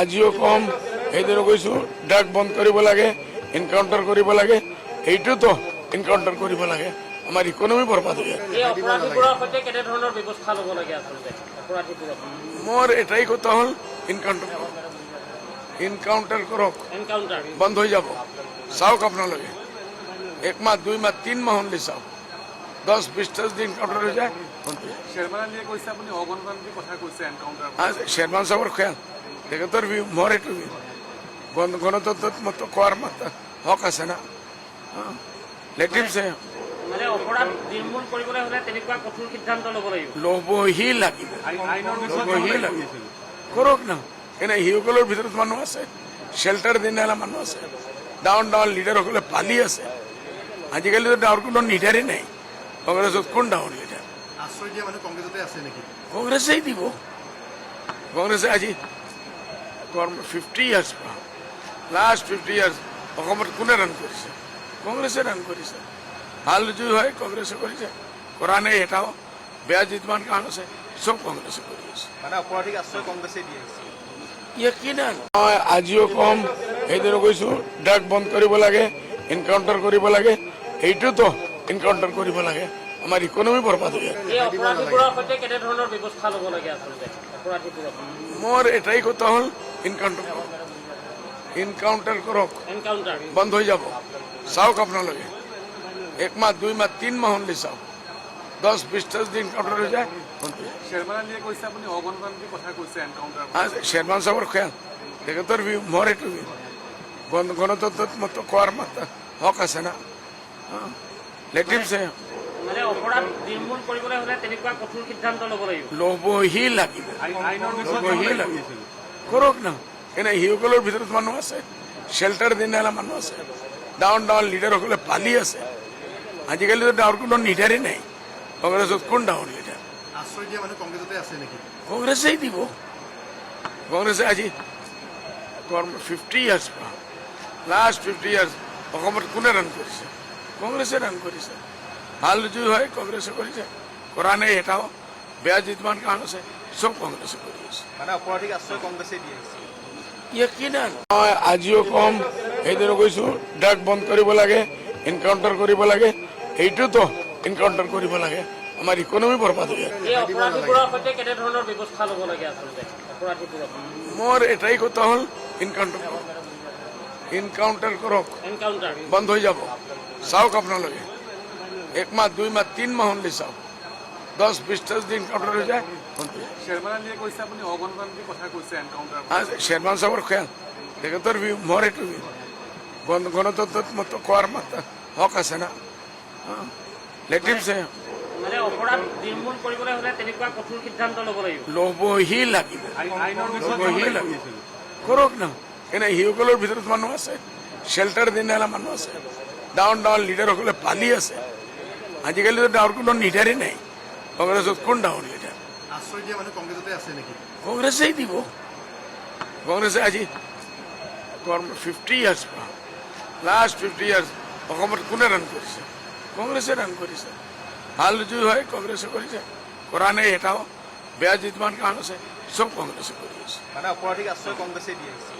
আজিও কম সেইদিনও কৈছো ড্ৰাগ বন্ধ কৰিব লাগে, এনকাউণ্টাৰ কৰিব লাগে। এইটো তো এনকাউণ্টাৰ কৰিব লাগে, আমাৰ ইকনমি বৰবাদ হৈ আছে। এই অপৰাধীবোৰৰ সৈতে কেনেধৰণৰ ব্যৱস্থা ল'ব লাগে আচলতে অপৰাধীবোৰক? মোৰ এটাই কথা হ'ল এনকাউণ্টাৰ কৰক, এনকাউণ্টাৰ কৰক, এনকাউণ্টাৰ বন্ধ হৈ যাব। চাওক আপোনালোকে 1 মাহ 2 মাহ 3 মাহ হ'লে চাওক 10-20 দিন এনকাউণ্টাৰ হৈ যায়। শ্বেৰমান আলীয়ে কৈছে আপুনি অগণতান্ত্ৰিক কথা কৈছে এনকাউণ্টাৰ। শ্বেৰমান চাবৰ খেয়াল তেখেতৰ মোৰ এইটো গণতন্ত্ৰত মতো কোৱাৰ মাত্ৰ হক আছে না। লেটিমছে মানে অপৰাধ নিৰ্মূল কৰিবলৈ হ'লে তেনেকুৱা কঠোৰ সিদ্ধান্ত ল'ব লাগিব। ল'বহি লাগিব, ল'বহি লাগিব। কৰক না, এনে সিসকলৰ ভিতৰত মানুহ আছে, শ্বেল্টাৰ দিনালা মানুহ আছে, ডাঙৰ ডাঙৰ লিডাৰসকলে পালি আছে। আজিকালিতো ডাঙৰ কোনো লিডাৰেই নাই। কংগ্ৰেছত কোন ডাঙৰ লিডাৰ? আশ্ৰয় দিয়া মানুহ কংগ্ৰেছতে আছে নেকি? কংগ্ৰেছেই দিব। কংগ্ৰেছে আজি 50 ইয়াৰ্ছ লাষ্ট 50 ইয়াৰ্ছ অসমত কোনে ৰান কৰিছে? কংগ্ৰেছে ৰান কৰিছে। ভাল যদি হয় কংগ্ৰেছে কৰিছে, কৰা নাই এটাও। বেয়া যিমান কাম আছে চব কংগ্ৰেছে কৰি আছে। মানে অপৰাধীক আশ্ৰয় কংগ্ৰেছে দিয়ে আছে। মই আজিও কম সেইদিনও কৈছো ড্ৰাগ বন্ধ কৰিব লাগে, এনকাউণ্টাৰ কৰিব লাগে। এইটো তো এনকাউণ্টাৰ কৰিব লাগে, আমাৰ ইকনমি বৰবাদ হৈ আছে। এই অপৰাধীবোৰৰ সৈতে কেনেধৰণৰ ব্যৱস্থা ল'ব লাগে আচলতে অপৰাধীবোৰক? মোৰ এটাই কথা হ'ল এনকাউণ্টাৰ কৰক, এনকাউণ্টাৰ কৰক, এনকাউণ্টাৰ বন্ধ হৈ যাব। চাওক আপোনালোকে 1 মাহ 2 মাহ 3 মাহ হ'লে চাওক 10-20 দিন এনকাউণ্টাৰ হৈ যায়। শ্বেৰমান আলীয়ে কৈছে আপুনি অগণতান্ত্ৰিক কথা কৈছে এনকাউণ্টাৰ। শ্বেৰমান চাবৰ খেয়াল তেখেতৰ মোৰ এইটো গণতন্ত্ৰত মতো কোৱাৰ মাত্ৰ হক আছে না। লেটিমছে মানে অপৰাধ নিৰ্মূল কৰিবলৈ হ'লে তেনেকুৱা কঠোৰ সিদ্ধান্ত ল'ব লাগিব। ল'বহি লাগিব, আইনৰ ল'বহি লাগিব। কৰক না, এনে সিসকলৰ ভিতৰত মানুহ আছে, শ্বেল্টাৰ দিনালা মানুহ আছে, ডাঙৰ ডাঙৰ লিডাৰসকলে পালি আছে। আজিকালিতো ডাঙৰ কোনো লিডাৰেই নাই। কংগ্ৰেছত কোন ডাঙৰ লিডাৰ? আশ্ৰয় দিয়া মানুহ কংগ্ৰেছতে আছে নেকি? কংগ্ৰেছেই দিব। কংগ্ৰেছে আজি 50 ইয়াৰ্ছ লাষ্ট 50 ইয়াৰ্ছ অসমত কোনে ৰান কৰিছে? কংগ্ৰেছে ৰান কৰিছে। ভাল যদি হয় কংগ্ৰেছে কৰিছে, কৰা নাই এটাও। বেয়া যিমান কাম আছে চব কংগ্ৰেছে কৰি আছে। মানে অপৰাধীক আশ্ৰয় কংগ্ৰেছে দিয়ে আছে। মই আজিও কম সেইদিনও কৈছো ড্ৰাগ বন্ধ কৰিব লাগে, এনকাউণ্টাৰ কৰিব লাগে। এইটো তো এনকাউণ্টাৰ কৰিব লাগে, আমাৰ ইকনমি বৰবাদ হৈ আছে। এই অপৰাধীবোৰৰ সৈতে কেনেধৰণৰ ব্যৱস্থা ল'ব লাগে আচলতে অপৰাধীবোৰক? মোৰ এটাই কথা হ'ল এনকাউণ্টাৰ কৰক, এনকাউণ্টাৰ কৰক, এনকাউণ্টাৰ বন্ধ হৈ যাব। চাওক আপোনালোকে 1 মাহ 2 মাহ 3 মাহ হ'লে চাওক 10-20 দিন এনকাউণ্টাৰ হৈ যায়। শ্বেৰমান আলীয়ে কৈছে আপুনি অগণতান্ত্ৰিক কথা কৈছে এনকাউণ্টাৰ। শ্বেৰমান চাবৰ খেয়াল তেখেতৰ মোৰ এইটো গণতন্ত্ৰত মতো কোৱাৰ মাত্ৰ হক আছে না। লেটিমছে মানে অপৰাধ নিৰ্মূল কৰিবলৈ হ'লে তেনেকুৱা কঠোৰ সিদ্ধান্ত ল'ব লাগিব। ল'বহি লাগিব, আইনৰ ল'বহি লাগিব। কৰক না, এনে সিসকলৰ ভিতৰত মানুহ আছে, শ্বেল্টাৰ দিনালা মানুহ আছে, ডাঙৰ ডাঙৰ লিডাৰসকলে পালি আছে। আজিকালিতো ডাঙৰ কোনো লিডাৰেই নাই। কংগ্ৰেছত কোন ডাঙৰ লিডাৰ? আশ্ৰয় দিয়া মানুহ কংগ্ৰেছতে আছে নেকি? কংগ্ৰেছেই দিব। কংগ্ৰেছে আজি 50 ইয়াৰ্ছ লাষ্ট 50 ইয়াৰ্ছ অসমত কোনে ৰান কৰিছে? কংগ্ৰেছে ৰান কৰিছে। ভাল যদি হয় কংগ্ৰেছে কৰিছে, কৰা নাই এটাও। বেয়া যিমান কাম আছে চব কংগ্ৰেছে কৰি আছে। মানে অপৰাধীক আশ্ৰয় কংগ্ৰেছে দিয়ে আছে।